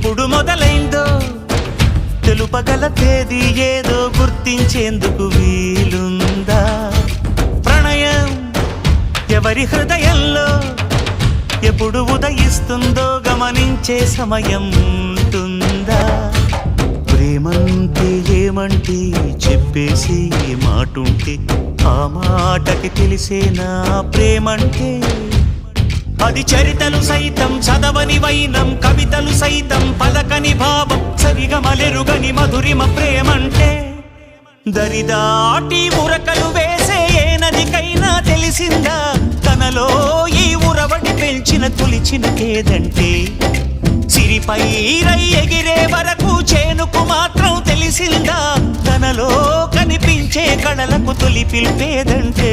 ఎప్పుడు మొదలైందో తెలుపగల తేదీ ఏదో గుర్తించేందుకు వీలుందా? ప్రణయం ఎవరి హృదయంలో ఎప్పుడు ఉదయిస్తుందో గమనించే సమయం ఉంటుందా? ప్రేమంటే ఏమంటే చెప్పేసి మాటుంటే ఆ మాటకి తెలిసేనా ప్రేమంటే? అది చరితలు సైతం చదవని వైనం, కవితలు సైతం పలకని భావం, సరిగమలెరుగని మధురిమ ప్రేమంటే. దరిదాటి ఉరకలు వేసే ఏ నదికైనా తెలిసిందా తనలో ఈ ఉరవడి పెంచిన తొలిచిన కేదంటే? సిరిపై రై ఎగిరే వరకు చేనుకు మాత్రం తెలిసిందా తనలో కనిపించే కళలకు తొలి పిలిపేదంటే?